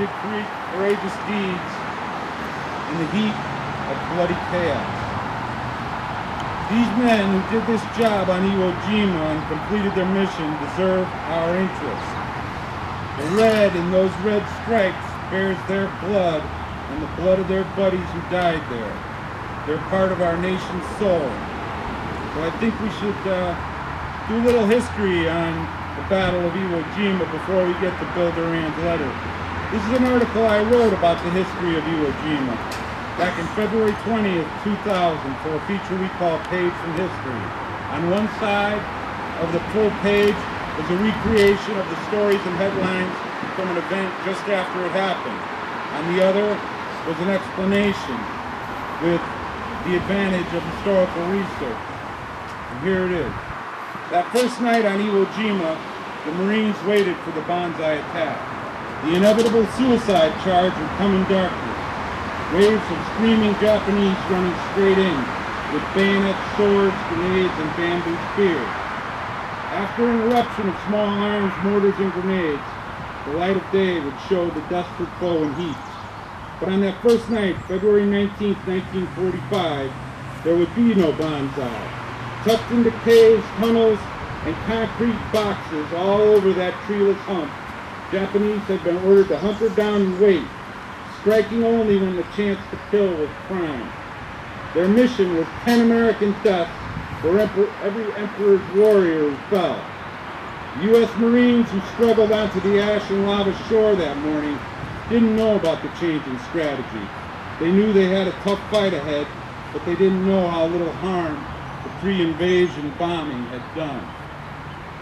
did courageous deeds in the heat of bloody chaos. These men who did this job on Iwo Jima and completed their mission deserve our interest. The red in those red stripes bears their blood and the blood of their buddies who died there. They're part of our nation's soul. So I think we should do a little history on the Battle of Iwo Jima before we get to Bill Duran's letter. This is an article I wrote about the history of Iwo Jima back in February 20th, 2000 for a feature we call Page from History. On one side of the full page was a recreation of the stories and headlines from an event just after it happened. On the other was an explanation with the advantage of historical research. And here it is. That first night on Iwo Jima, the Marines waited for the banzai attack. The inevitable suicide charge would come in darkness. Waves of screaming Japanese running straight in, with bayonets, swords, grenades, and bamboo spears. After an eruption of small arms, mortars, and grenades, the light of day would show the desperate foe in heaps. But on that first night, February 19th, 1945, there would be no banzai. Tucked into caves, tunnels, and concrete boxes all over that treeless hump, Japanese had been ordered to hunker down and wait, striking only when the chance to kill was prime. Their mission was 10 American deaths for every emperor's warrior who fell. U.S. Marines who struggled onto the ash and lava shore that morning didn't know about the change in strategy. They knew they had a tough fight ahead, but they didn't know how little harm the pre-invasion bombing had done.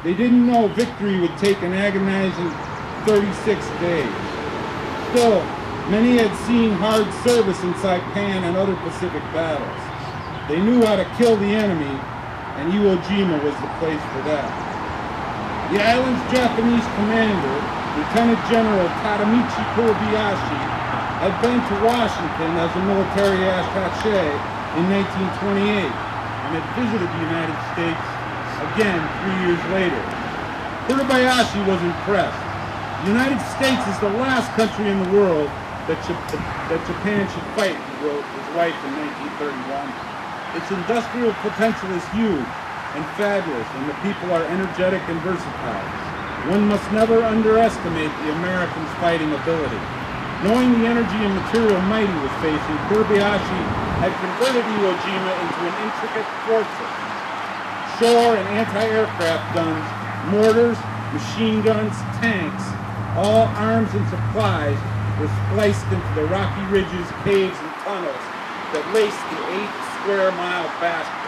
They didn't know victory would take an agonizing 36 days. Still, many had seen hard service in Saipan and other Pacific battles. They knew how to kill the enemy, and Iwo Jima was the place for that. The island's Japanese commander, Lieutenant General Tadamichi Kobayashi, had been to Washington as a military attaché in 1928 and had visited the United States again 3 years later. Kobayashi was impressed. The United States is the last country in the world that Japan should fight, he wrote his wife in 1931. Its industrial potential is huge and fabulous, and the people are energetic and versatile. One must never underestimate the Americans' fighting ability. Knowing the energy and material might he was facing, Kobayashi had converted Iwo Jima into an intricate fortress. Shore and anti-aircraft guns, mortars, machine guns, tanks, all arms and supplies were spliced into the rocky ridges, caves, and tunnels that laced the 8-square-mile bastion.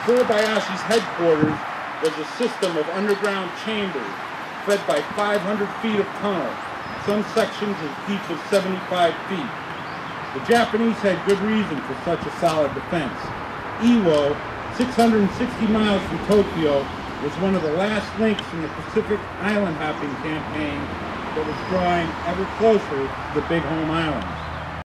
Kobayashi's headquarters was a system of underground chambers fed by 500 feet of tunnel, some sections as deep as 75 feet. The Japanese had good reason for such a solid defense. Iwo, 660 miles from Tokyo, was one of the last links in the Pacific island hopping campaign that was drawing ever closer to the big home islands.